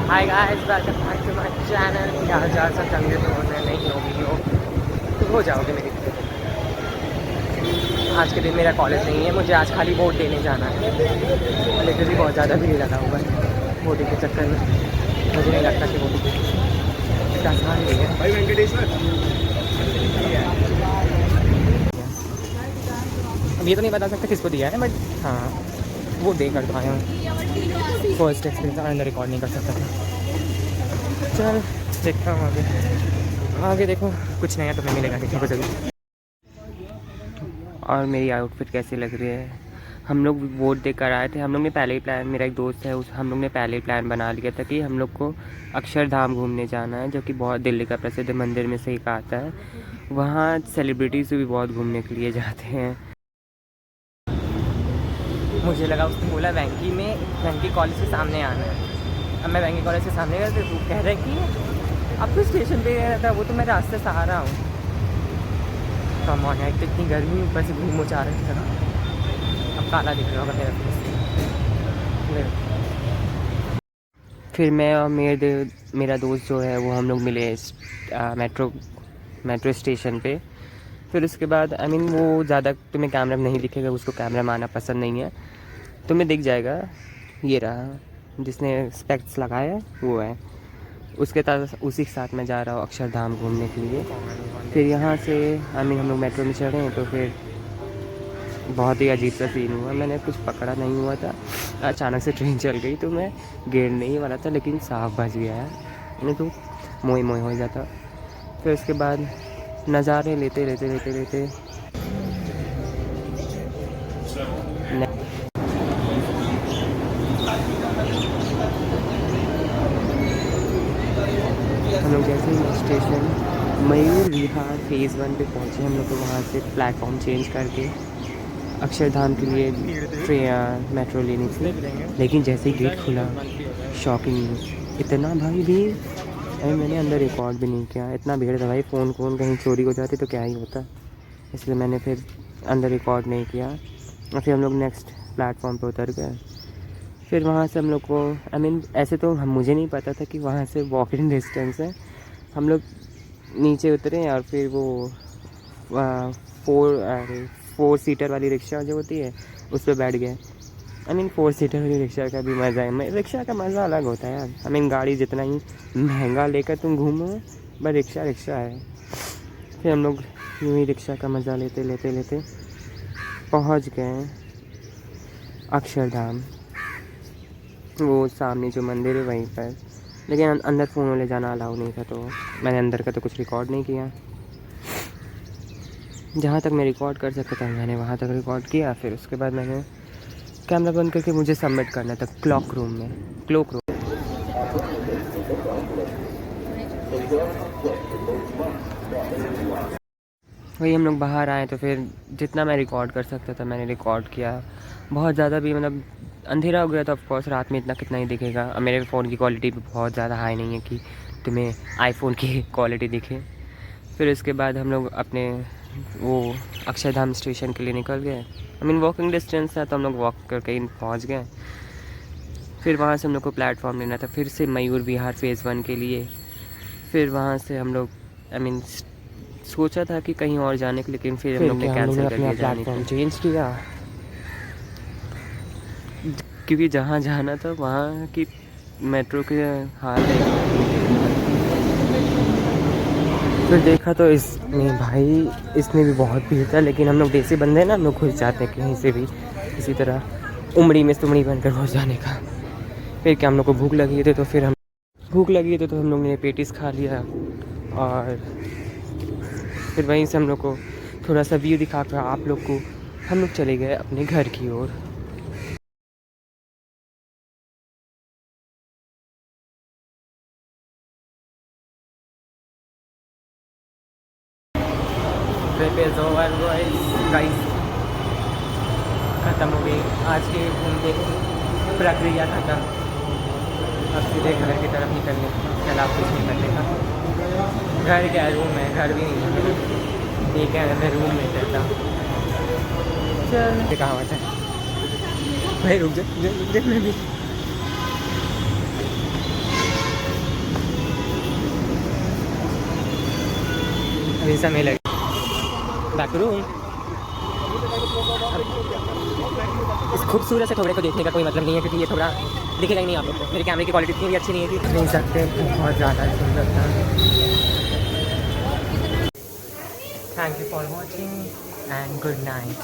Hi guys, welcome back to my channel. क्या हाल चाल, सब चंगे तो होने नहीं होगी तो हो जाओगे मेरी। आज के दिन मेरा कॉलेज नहीं है, मुझे आज खाली वोट देने जाना है। लिटरली बहुत ज़्यादा भीड़ लगा हुआ है वोटिंग के चक्कर में। मुझे नहीं लगता कि वोटिंग इतना आसान नहीं है। भाई वेंकटेश्वर, अब ये तो नहीं बता सकता किसको दिया है, बट हाँ वो दे कर पाया हूँ। फर्स्ट एक्सपीरियंस अंदर रिकॉर्ड नहीं कर सकता था। चल देखता हूँ आगे देखो कुछ नया तुम्हें मिलेगा देखने को जरूर। और मेरी आउटफिट कैसी लग रही है। हम लोग वोट देकर आए थे। हम लोग ने पहले ही प्लान, मेरा एक दोस्त है हम लोग ने पहले ही प्लान बना लिया था कि हम लोग को अक्षरधाम घूमने जाना है, जो कि बहुत दिल्ली का प्रसिद्ध मंदिर में से एक आता है। वहाँ सेलिब्रिटीज़ भी बहुत घूमने के लिए जाते हैं। मुझे लगा उसने बोला वेंकी कॉलेज के सामने आना है। अब मैं वेंकी कॉलेज के सामने गया तो तू कह रहा है कि अब तो स्टेशन पे रहता है, वो तो मैं रास्ते से आ रहा हूँ। कम ऑन है, इतनी गर्मी ऊपर से घूम उचा रही है। अब काला दिख रहा होगा मेरा फेस। फिर मैं और मेरा दोस्त जो है वो हम लोग मिले मेट्रो स्टेशन पे। फिर उसके बाद वो ज़्यादा तुम्हें कैमरा में नहीं दिखेगा, उसको कैमरा में आना पसंद नहीं है। तुम्हें दिख जाएगा, ये रहा जिसने स्पेक्ट्स लगाया वो है। उसी के साथ मैं जा रहा हूँ अक्षरधाम घूमने के लिए। फिर यहाँ से हम लोग मेट्रो में चढ़े हैं तो फिर बहुत ही अजीब सा सीन हुआ। मैंने कुछ पकड़ा नहीं हुआ था, अचानक से ट्रेन चल गई तो मैं गिरने ही वाला था, लेकिन साफ बच गया है, नहीं तो मोई मोई हो जाता। फिर उसके बाद नज़ारे लेते लेते लेते लेते हम लोग जैसे ही स्टेशन मयूर विहार फेज़ 1 पे पहुँचे हम लोग, तो वहाँ से प्लेटफॉर्म चेंज करके अक्षरधाम के लिए मेट्रो लेनी थी। लेकिन जैसे ही गेट खुला, शॉकिंग इतना भाई भीड़। मैंने अंदर रिकॉर्ड भी नहीं किया, इतना भीड़ था भाई। फ़ोन कहीं चोरी हो जाती तो क्या ही होता, इसलिए मैंने फिर अंदर रिकॉर्ड नहीं किया। और फिर हम लोग नेक्स्ट प्लेटफॉर्म पे उतर गए। फिर वहाँ से हम लोग को ऐसे तो मुझे नहीं पता था कि वहाँ से वॉकिंग डिस्टेंस है। हम लोग नीचे उतरे और फिर वो 4 सीटर वाली रिक्शा जो होती है उस पर बैठ गए। 4 सीटर वाली रिक्शा का भी मज़ा है। रिक्शा का मज़ा अलग होता है यार। गाड़ी जितना ही महंगा लेकर तुम घूमो, बस रिक्शा है। फिर हम लोग यूँ ही रिक्शा का मज़ा लेते लेते लेते पहुँच गए अक्षरधाम। वो सामने जो मंदिर है वहीं पर, लेकिन अंदर फ़ोन ले जाना अलाउ नहीं था, तो मैंने अंदर का तो कुछ रिकॉर्ड नहीं किया। जहाँ तक मैं रिकॉर्ड कर सकता था मैंने वहाँ तक रिकॉर्ड किया। फिर उसके बाद मैंने कैमरा बंद करके मुझे सबमिट करना था क्लॉक रूम। वही हम लोग बाहर आए तो फिर जितना मैं रिकॉर्ड कर सकता था मैंने रिकॉर्ड किया। बहुत ज़्यादा भी अंधेरा हो गया था। ऑफकोर्स रात में इतना कितना ही दिखेगा। मेरे फ़ोन की क्वालिटी भी बहुत ज़्यादा हाई नहीं है कि तुम्हें आईफोन की क्वालिटी दिखे। फिर उसके बाद हम लोग अपने वो अक्षरधाम स्टेशन के लिए निकल गए। वॉकिंग डिस्टेंस है तो हम लोग वॉक करके ही पहुँच गए। फिर वहाँ से हम लोग को प्लेटफॉर्म लेना था फिर से मयूर विहार फेज़ 1 के लिए। फिर वहाँ से हम लोग सोचा था कि कहीं और जाने के, लेकिन फिर हम लोग ने कैंसिल कर दिया प्लेटफॉर्म चेंज किया, क्योंकि जहाँ जाना था वहाँ की मेट्रो के हाल है। फिर देखा तो इसमें भी बहुत भीड़ था, लेकिन हम लोग देसी बंदे हैं ना, हम लोग खुश जाते हैं कहीं से भी किसी तरह उमड़ी में तुमड़ी बनकर पहुँच जाने का। फिर क्या हम लोग को भूख लगी थी तो हम लोग ने पेटीज खा लिया। और फिर वहीं से हम लोग को थोड़ा सा व्यू दिखा कर आप लोग को हम लोग चले गए अपने घर की ओर। ट्रिप इज़ ओवर गाइस, ख़त्म हो गई आज की घूमने की प्रक्रिया ख़त्म। अब सीधे घर की तरफ निकलने के अलावा कुछ नहीं करने का। घर क्या रूम है, घर भी नहीं है, ठीक है मैं रूम में रहता। चल कहाँ होता है भाई, रुक जा मैं भी जिन समय लगे। Back to room. इस खूबसूरत से थोड़े को देखने का कोई मतलब नहीं है क्योंकि ये थोड़ा दिखेगा ही नहीं आप लोग को। मेरे कैमरे की क्वालिटी इतनी भी अच्छी नहीं है कि देख सकते बहुत ज़्यादा सुंदर था। Thank you for watching and good night.